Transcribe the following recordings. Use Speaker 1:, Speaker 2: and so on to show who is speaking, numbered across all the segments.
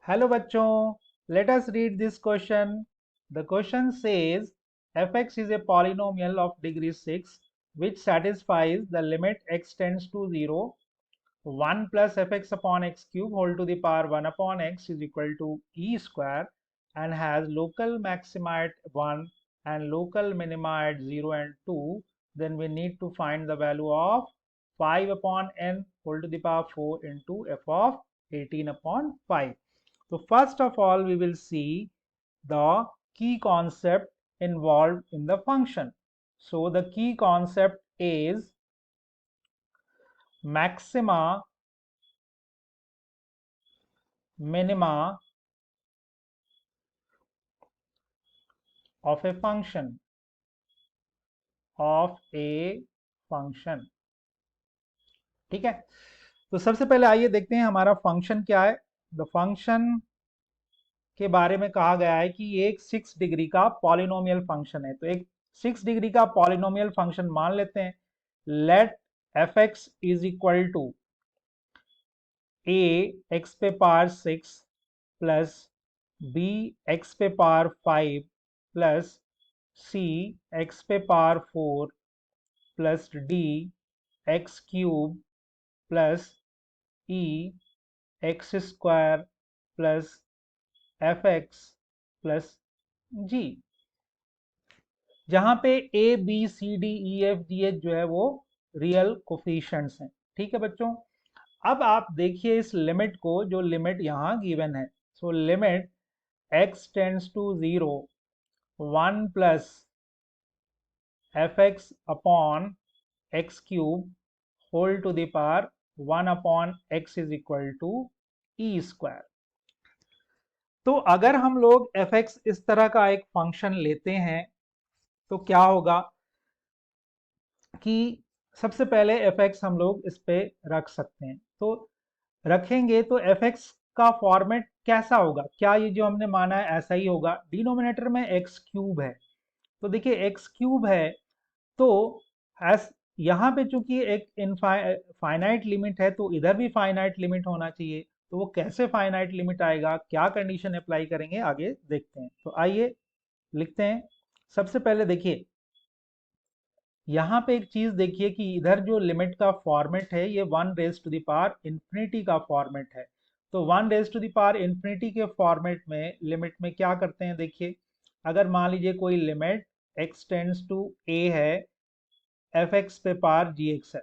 Speaker 1: Hello bachchon, let us read this question. The question says fx is a polynomial of degree 6 which satisfies the limit x tends to 0, 1 plus fx upon x cube whole to the power 1 upon x is equal to e square and has local maxima at 1 and local minima at 0 and 2. Then we need to find the value of 5 upon n whole to the power 4 into f of 18 upon 5. So first of all, we will see the key concept involved in the function. So the key concept is maxima, minima of a function ठीक है। तो सबसे पहले आइए देखते हैं हमारा function क्या है। द फंक्शन के बारे में कहा गया है कि ये एक 6 डिग्री का पॉलिनोमियल फंक्शन है। तो एक 6 डिग्री का पॉलिनोमियल फंक्शन मान लेते हैं। Let f x is equal to a x पे पावर 6 प्लस बी एक्स पे पावर 5 प्लस सी एक्स पे power 4 plus d x cube plus e x square plus f x plus g, जहां पे a b c d e f g h जो है वो real coefficients हैं। ठीक है बच्चों, अब आप देखिए इस लिमिट को, जो लिमिट यहाँ गिवन है। So limit x tends to 0, 1 plus f x upon x cube whole to the power 1 upon x is equal to e square. तो अगर हम लोग एफ एक्स इस तरह का एक फंक्शन लेते हैं तो क्या होगा कि सबसे पहले एफ एक्स हम लोग इस पे रख सकते हैं। तो रखेंगे तो एफ एक्स का फॉर्मेट कैसा होगा? क्या ये जो हमने माना है ऐसा ही होगा? डिनोमिनेटर में एक्स क्यूब है, तो देखिए एक्स क्यूब है तो एस, यहाँ पे चूंकि एक फाइनाइट लिमिट है तो इधर भी फाइनाइट लिमिट होना चाहिए। तो वो कैसे फाइनाइट लिमिट आएगा, क्या कंडीशन अप्लाई करेंगे, आगे देखते हैं। तो आइए लिखते हैं। सबसे पहले देखिए यहाँ पे एक चीज देखिए कि इधर जो लिमिट का फॉर्मेट है ये 1 raise to the power infinity का फॉर्मेट है। तो 1 raise to the power infinity के फॉर्मेट में लिमिट में क्या करते हैं, देखिए अगर मान लीजिए कोई limit x tends to a है, एफ एक्स पे पावर जी एक्स है,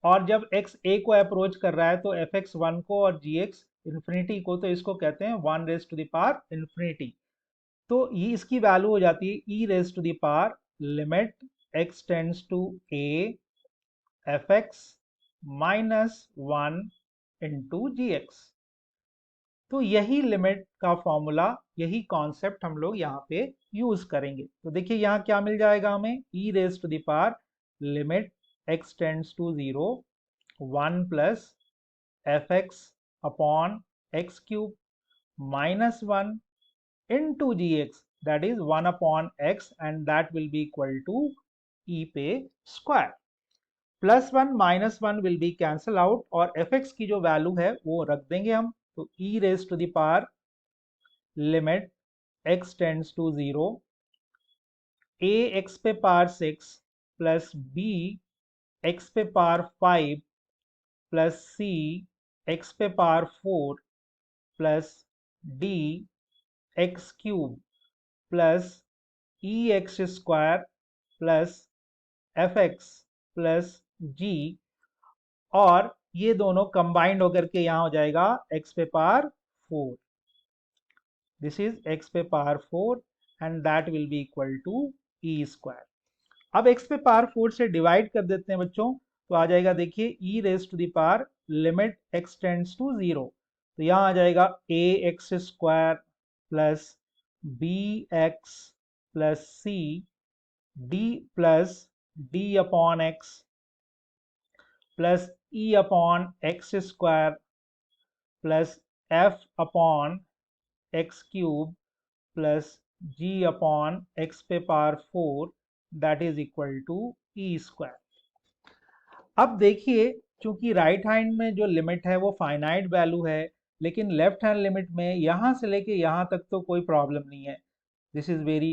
Speaker 1: और जब x a को अप्रोच कर रहा है तो एफ एक्स 1 को और जी एक्स इंफिनिटी को, तो इसको कहते हैं 1 raise to the power infinity. तो ये इसकी वैल्यू हो जाती है e raise to the power limit x tends to a f x minus 1 into g x. तो यही लिमिट का फॉर्मूला, यही कॉन्सेप्ट हम लोग यहाँ पे यूज करेंगे। तो देखिए यहाँ क्या मिल जाएगा हमें, e raise to the power limit x tends to 0, 1 plus f x upon x cube minus 1 into gx, that is 1 upon x, and that will be equal to e पे square। Plus 1 minus 1 will be cancel out और F x की जो value है वो रख देंगे हम। तो e raise to the power limit x tends to 0, a x पे पावर 6 प्लस b x पे पावर 5 प्लस c x पे power 4 plus d x cube plus e x square plus f x plus g, और ये दोनों combined होकर के यहाँ हो जाएगा x पे पावर 4। दिस इज x पे power 4 and that will be equal to e square. अब x पे पावर 4 से डिवाइड कर देते हैं बच्चों, तो आ जाएगा देखिए e raise to the power limit x tends to 0, तो यहाँ आ जाएगा a x square plus b x plus c d plus d upon x plus e upon x square plus f upon x cube plus g upon x पे power 4 that is equal to e square. अब देखिए चूंकि right hand में जो limit है वो finite value है, लेकिन लेफ्ट हैंड लिमिट में यहाँ से लेके यहाँ तक तो कोई प्रॉब्लम नहीं है, दिस इज वेरी,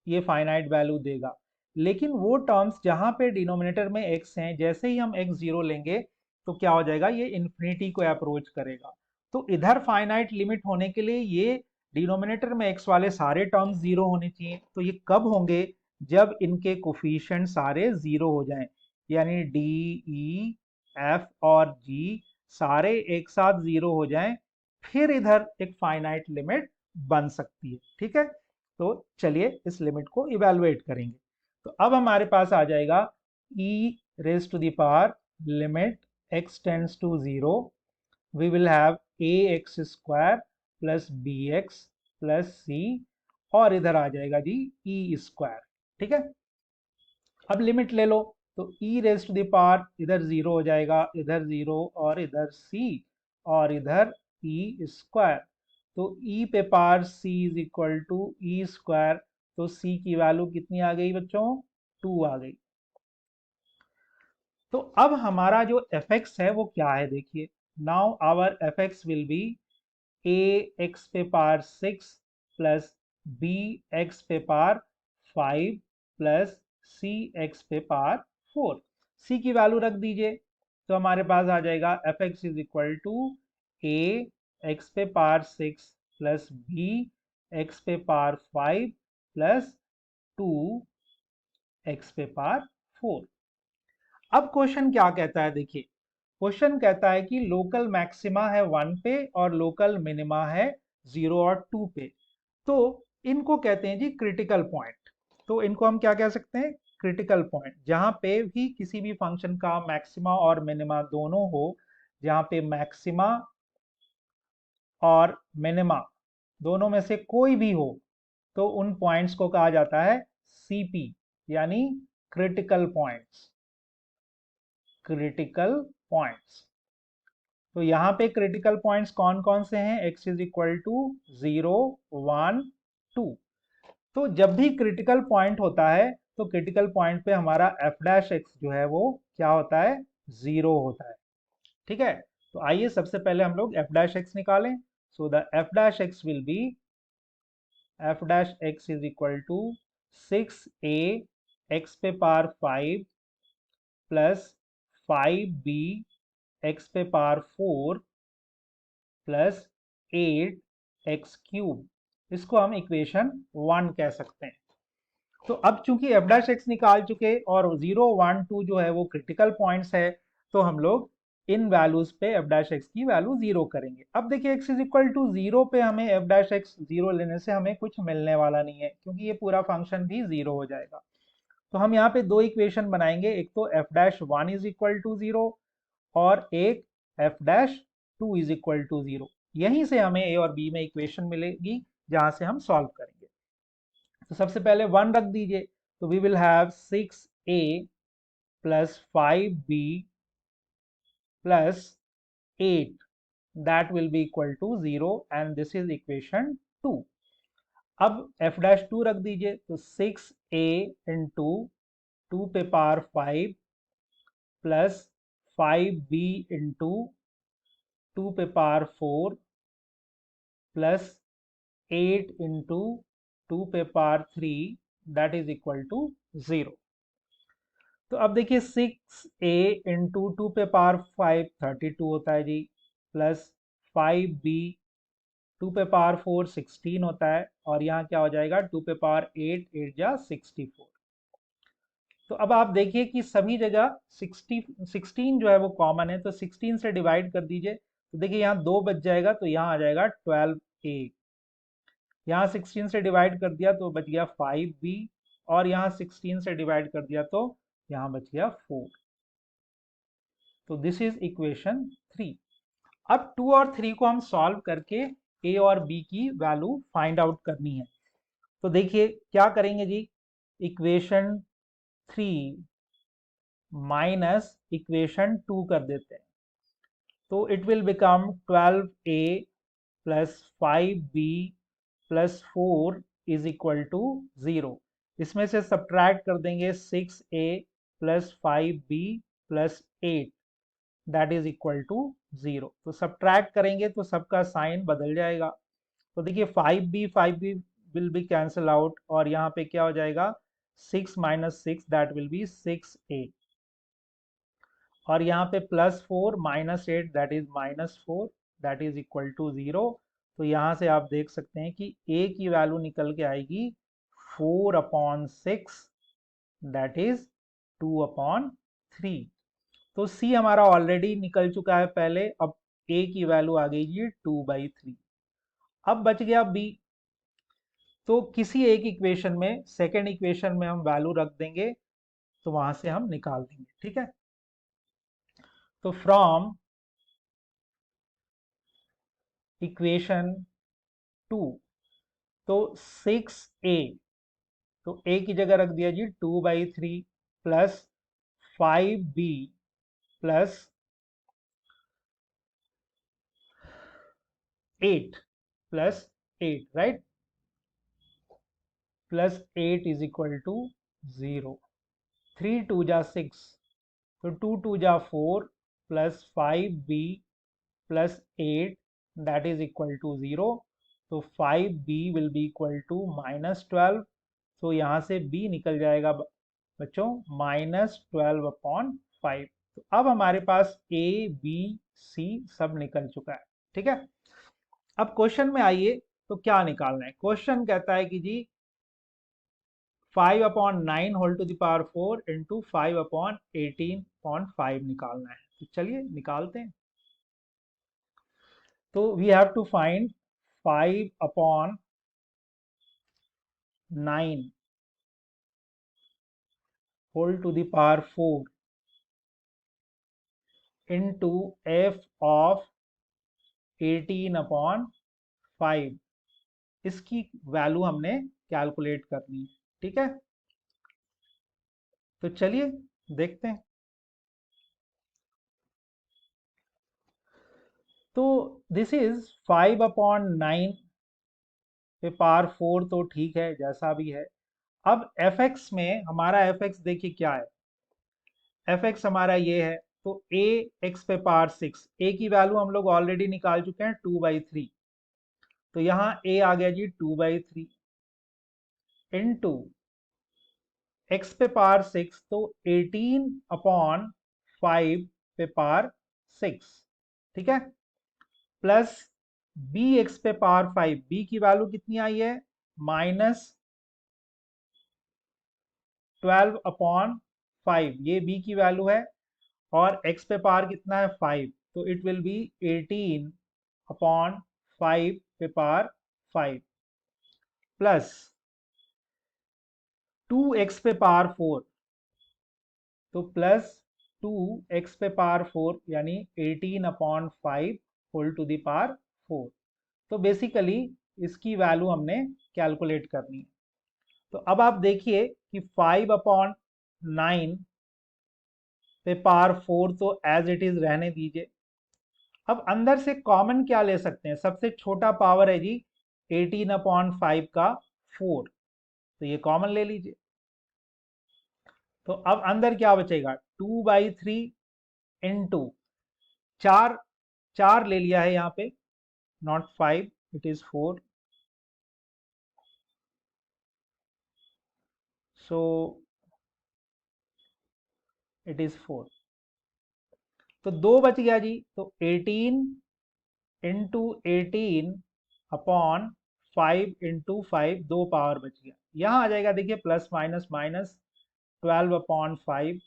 Speaker 1: ये फाइनाइट वैल्यू देगा। लेकिन वो टर्म्स जहाँ पे डिनोमिनेटर में x हैं, जैसे ही हम x जीरो लेंगे तो क्या हो जाएगा, ये इन्फिनिटी को अप्रोच करेगा। तो इधर फाइनाइट लिमिट होने के लिए ये डिनोमिनेटर में x वाले सारे टर्म्स जीरो होने चाहिए। तो ये कब होंगे, जब इनके कोफिशिएंट सारे जीरो हो जाएं, यानी d e f और g सारे एक साथ जीरो हो जाएं, फिर इधर एक फाइनाइट लिमिट बन सकती है। ठीक है, तो चलिए इस लिमिट को इवेलुएट करेंगे। तो अब हमारे पास आ जाएगा e raise to the power limit x tends to 0, we will have ax square plus bx plus c, और इधर आ जाएगा जी e स्क्वायर। ठीक है, अब लिमिट ले लो, तो e raise to the power इधर 0 हो जाएगा, इधर 0 और इधर c और इधर e स्क्वायर। तो e पे power c is equal to e square, तो c की वैल्यू कितनी आ गई बच्चों, 2 आ गई। तो अब हमारा जो fx है वो क्या है, देखिए, now our fx will be a x पे पावर 6 प्लस b x पे पावर 5 प्लस c x पे पावर 4। c की वैल्यू रख दीजिए, तो हमारे पास आ जाएगा fx is equal to a x पे पावर 6 प्लस b x पे पावर 5 प्लस 2 x पे पावर 4। अब क्वेश्चन क्या कहता है, देखिए, क्वेश्चन कहता है कि लोकल मैक्सिमा है 1 पे और लोकल मिनिमा है 0 और 2 पे। तो इनको कहते हैं जी क्रिटिकल पॉइंट। तो इनको हम क्या कह सकते हैं, क्रिटिकल पॉइंट, जहां पे भी किसी भी फंक्शन का मैक्सिमा और मिनिमा दोनों हो, जहां पे मैक्सिमा और मिनिमा दोनों में से कोई भी हो, तो उन पॉइंट्स को कहा जाता है सीपी, यानी क्रिटिकल पॉइंट्स। क्रिटिकल पॉइंट्स, तो यहाँ पे क्रिटिकल पॉइंट्स कौन कौन से हैं, x इज इक्वल टू 0 1 2। तो जब भी क्रिटिकल पॉइंट होता है, तो क्रिटिकल पॉइंट पे हमारा f डैश x जो है वो क्या होता है, 0 होता है। ठीक है, तो आइए सबसे पहले हम लोग f डैश x निकालें। So the f dash x will be f dash x is equal to 6a x पे पावर 5 प्लस 5b x पे पावर 4 प्लस 8x क्यूब, इसको हम इक्वेशन 1 कह सकते हैं। तो अब चूंकि f डैश एक्स निकाल चुके और 0 1 2 जो है वो क्रिटिकल पॉइंट्स है, तो हम लोग इन वैल्यूज पे f डैश एक्स की वैल्यू 0 करेंगे। अब देखिए x इज इक्वल टू 0 पे हमें f डैश एक्स 0 लेने से हमें कुछ मिलने वाला नहीं है, क्योंकि ये पूरा फंक्शन भी 0 हो जाएगा। तो हम यहाँ पे दो इक्वेशन बनाएंगे, एक तो f dash 1 is equal to 0 और एक f dash 2 is equal to 0। यहीं से हमें a और b में इक्वेशन मिलेगी जहां से हम सॉल्व करेंगे। तो सबसे पहले 1 रख दीजिए, तो we will have 6a plus 5b plus 8, that will be equal to 0 and this is equation 2। अब f डैश 2 रख दीजिए, तो 6a इंटू 2 पे पावर 5 प्लस 5b इंटू 2 पे पावर 4 प्लस 8 इंटू 2 पे power 3, that is equal to 0। तो अब देखिए 6a इंटू 2 पे पावर 5 32 होता है जी, प्लस 5b 2 पे पावर 4 16 होता है, और यहाँ क्या हो जाएगा 2 पे पावर 8 8 जा 64। तो अब आप देखिए कि सभी जगह 16 जो है वो कॉमन है, तो 16 से डिवाइड कर दीजिए, तो देखिए यहाँ 2 बच जाएगा, तो यहाँ आ जाएगा 12a। यहाँ 16 से डिवाइड कर दिया तो बच गया 5b, और यहाँ 16 से डिवाइड कर दिया तो यहाँ बच गया 4। तो दिस इज इक्वेशन 3। अब 2 और 3 को हम सॉल्व करके a और b की वैल्यू फाइंड आउट करनी है। तो देखिए क्या करेंगे जी, इक्वेशन 3 माइनस इक्वेशन 2 कर देते हैं, तो it will become 12a plus 5b plus 4 is equal to 0। इसमें से सब्ट्रैक्ट कर देंगे 6a plus 5b plus 8, that is equal to 0। तो सब्ट्रैक्ट करेंगे तो सबका साइन बदल जाएगा। तो देखिए 5b will be cancel out, और यहाँ पे क्या हो जाएगा, 6 minus 6 that will B 6a, और यहाँ पे +4 minus 8 that is -4 that is equal to 0। तो यहाँ से आप देख सकते हैं कि a की वैल्यू निकल के आएगी 4/6 दैट इज 2/3। तो c हमारा ऑलरेडी निकल चुका है पहले, अब a की वैल्यू आ गई जी 2/3। अब बच गया b। तो किसी एक इक्वेशन में, सेकेंड इक्वेशन में हम वैल्यू रख देंगे, तो वहां से हम निकाल देंगे, ठीक है। तो फ्रॉम इक्वेशन 2, तो 6a, तो a की जगह रख दिया जी 2/3 plus 5b plus 8 plus 8, right, plus 8 is equal to 0। 3 2 जा 6, तो 2 2 जा 4 plus 5b plus 8 that is equal to 0। तो 5b will be equal to -12। तो यहाँ से b निकल जाएगा बच्चों -12/5। तो अब हमारे पास a b c सब निकल चुका है, ठीक है। अब क्वेश्चन में आइए, तो क्या निकालना है। क्वेश्चन कहता है कि जी 5/9 whole to the power 4 into 5/18/5 निकालना है। तो चलिए निकालते हैं। तो we have to find 5/9 whole to the power 4 into f of 18/5। इसकी वैल्यू हमने कैलकुलेट करनी है, ठीक है। तो चलिए देखते हैं। तो दिस इज 5/9 पे पावर 4, तो ठीक है जैसा भी है। अब fx में हमारा fx देखिए क्या है, fx हमारा ये है, तो a x पे पावर 6, a की वैल्यू हम लोग ऑलरेडी निकाल चुके हैं 2/3। तो यहाँ a आ गया जी 2/3 इंटू x पे पावर 6, तो 18/5 पे पावर 6, ठीक है, प्लस बी एक्स पे पावर 5, बी की वैल्यू कितनी आई है -12/5, ये बी की वैल्यू है, और x पे पावर कितना है 5, तो इट विल बी 18/5 पे पावर 5 प्लस 2x पे पावर 4, तो प्लस 2x पे पावर 4 यानी 18/5 होल टू द पावर 4। तो बेसिकली इसकी वैल्यू हमने कैलकुलेट करनी है। तो अब आप देखिए कि 5/9 पे पावर 4 तो एज इट इज रहने दीजिए। अब अंदर से कॉमन क्या ले सकते हैं, सबसे छोटा पावर है जी 18/5 का 4, तो ये कॉमन ले लीजिए। तो अब अंदर क्या बचेगा 2/3 इंटू 4, 4 ले लिया है यहाँ पे, not 5, it is 4। So it is 4, तो 2 बच गया जी। तो 18 इंटू 18/5 इंटू 5, 2 पावर बच गया। यहाँ आ जाएगा देखिए प्लस माइनस माइनस 12/5,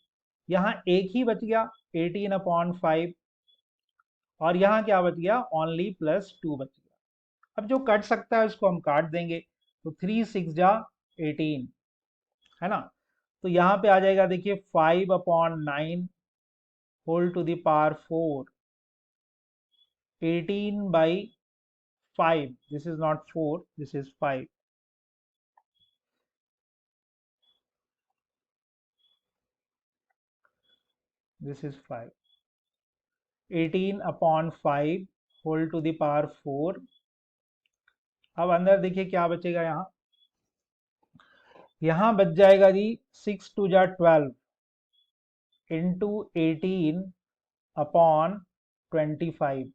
Speaker 1: यहाँ एक ही बच गया 18/5, और यहाँ क्या बच गया ओनली +2 बच गया। अब जो कट सकता है उसको हम काट देंगे, तो 3 6 जा 18, है ना। तो यहाँ पे आ जाएगा देखिए 5/9 whole to the power 4, 18/5, this is not 4, this is 5, this is 5, 18/5 whole to the power 4। अब अंदर देखिए क्या बचेगा, यहाँ बच जाएगा जी 6 2 जा 12 इंटू 18 अपॉन 25।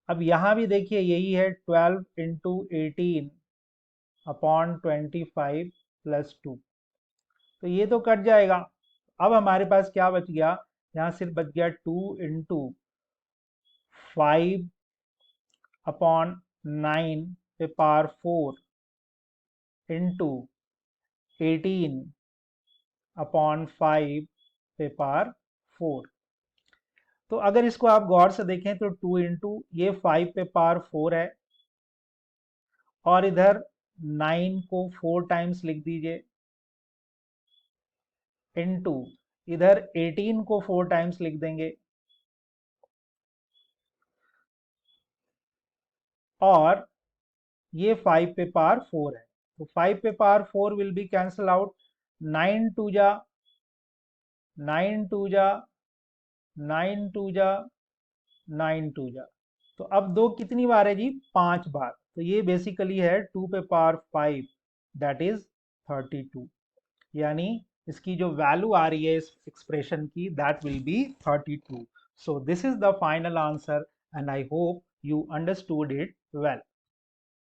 Speaker 1: अब यहाँ भी देखिए यही है 12 इंटू 18 अपॉन 25 प्लस 2। तो ये तो कट जाएगा। अब हमारे पास क्या बच गया, यहाँ सिर्फ बच गया 2 इंटू 5 अपॉन 9 पे पावर 4 इंटू 18 अपॉन 5 पे पावर 4। तो अगर इसको आप गौर से देखें तो 2 इंटू ये 5 पे पावर 4 है, और इधर 9 को 4 टाइम्स लिख दीजिए, इंटू इधर 18 को 4 टाइम्स लिख देंगे, और ये 5 पे पावर 4 है। तो 5 पे power 4 will be cancel out. 9 two जा 9 टू जा 9 टू जा 9 टू जा। तो अब दो कितनी बार है जी, 5 बार। तो ये बेसिकली है 2 पे पावर 5, दैट इज 32। यानी इसकी जो वैल्यू आ रही है इस एक्सप्रेशन की, that will B 32। So this is the final answer and I hope you understood it well.